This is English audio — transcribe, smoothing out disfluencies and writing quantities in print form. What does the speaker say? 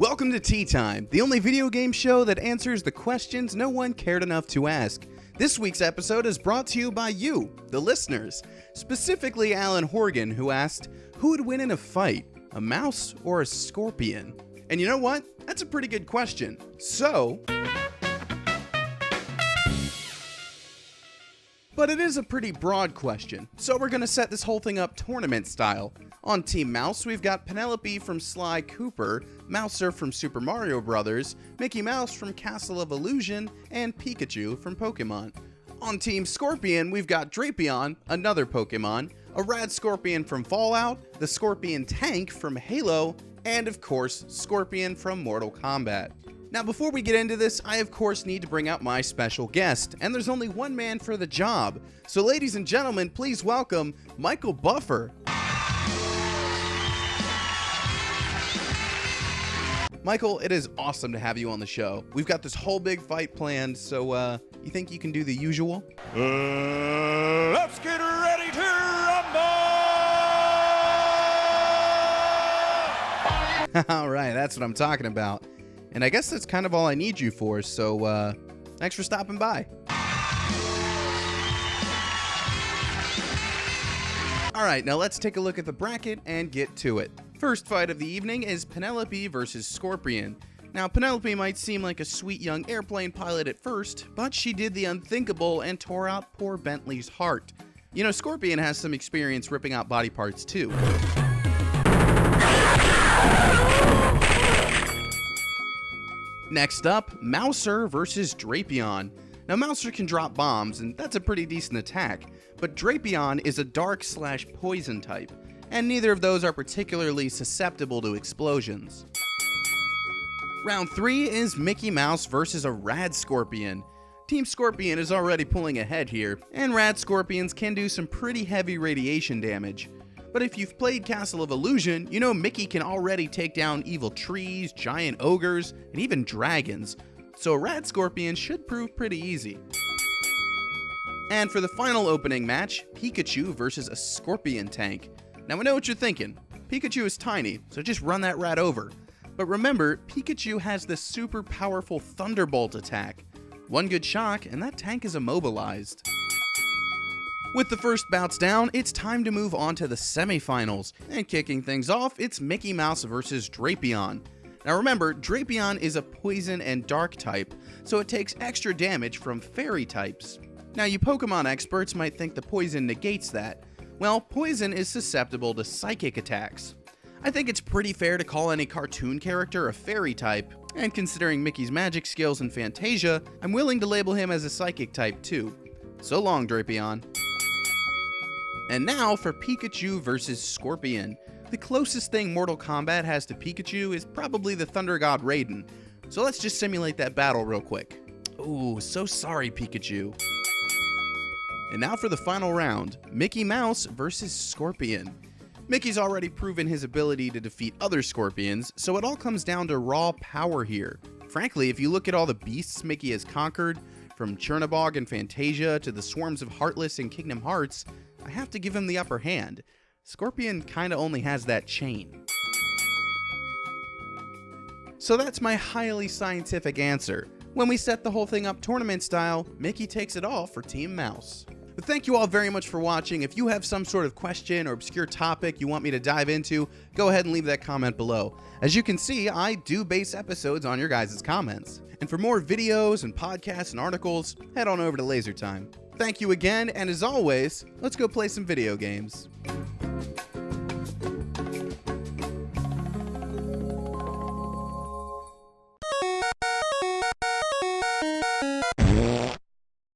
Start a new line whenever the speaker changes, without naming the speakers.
Welcome to Tea Time, the only video game show that answers the questions no one cared enough to ask. This week's episode is brought to you by you, the listeners. Specifically Alan Horgan, who asked, who would win in a fight, a mouse or a scorpion? And you know what? That's a pretty good question. But it is a pretty broad question, so we're going to set this whole thing up tournament style. On Team Mouse, we've got Penelope from Sly Cooper, Mouser from Super Mario Bros., Mickey Mouse from Castle of Illusion, and Pikachu from Pokemon. On Team Scorpion, we've got Drapion, another Pokemon, a rad Scorpion from Fallout, the Scorpion Tank from Halo, and of course, Scorpion from Mortal Kombat. Now before we get into this, I of course need to bring out my special guest, and there's only one man for the job. So ladies and gentlemen, please welcome Michael Buffer. Michael, it is awesome to have you on the show. We've got this whole big fight planned, so you think you can do the usual?
Let's get ready to rumble!
Alright, that's what I'm talking about. And I guess that's kind of all I need you for, so thanks for stopping by. Alright, now let's take a look at the bracket and get to it. First fight of the evening is Penelope versus Scorpion. Now, Penelope might seem like a sweet young airplane pilot at first, but she did the unthinkable and tore out poor Bentley's heart. You know, Scorpion has some experience ripping out body parts too. Next up, Mouser versus Drapion. Now, Mouser can drop bombs, and that's a pretty decent attack, but Drapion is a dark/poison type, and neither of those are particularly susceptible to explosions. Round 3 is Mickey Mouse versus a rad Scorpion. Team Scorpion is already pulling ahead here, and rad Scorpions can do some pretty heavy radiation damage. But if you've played Castle of Illusion, you know Mickey can already take down evil trees, giant ogres, and even dragons, so a rad Scorpion should prove pretty easy. And for the final opening match, Pikachu versus a Scorpion Tank. Now I know what you're thinking, Pikachu is tiny, so just run that rat over. But remember, Pikachu has this super powerful Thunderbolt attack. One good shock and that tank is immobilized. With the first bouts down, it's time to move on to the semifinals. And kicking things off, it's Mickey Mouse versus Drapion. Now remember, Drapion is a poison and dark type, so it takes extra damage from fairy types. Now you Pokemon experts might think the poison negates that. Well, poison is susceptible to psychic attacks. I think it's pretty fair to call any cartoon character a fairy type, and considering Mickey's magic skills in Fantasia, I'm willing to label him as a psychic type too. So long, Drapion. And now for Pikachu versus Scorpion. The closest thing Mortal Kombat has to Pikachu is probably the Thunder God Raiden, so let's just simulate that battle real quick. Ooh, so sorry, Pikachu. And now for the final round, Mickey Mouse versus Scorpion. Mickey's already proven his ability to defeat other Scorpions, so it all comes down to raw power here. Frankly, if you look at all the beasts Mickey has conquered, from Chernobog and Fantasia to the swarms of Heartless in Kingdom Hearts, I have to give him the upper hand. Scorpion kinda only has that chain. So that's my highly scientific answer. When we set the whole thing up tournament style, Mickey takes it all for Team Mouse. But thank you all very much for watching. If you have some sort of question or obscure topic you want me to dive into, go ahead and leave that comment below. As you can see, I do base episodes on your guys' comments. And for more videos and podcasts and articles, head on over to LaserTime. Thank you again, and as always, let's go play some video games.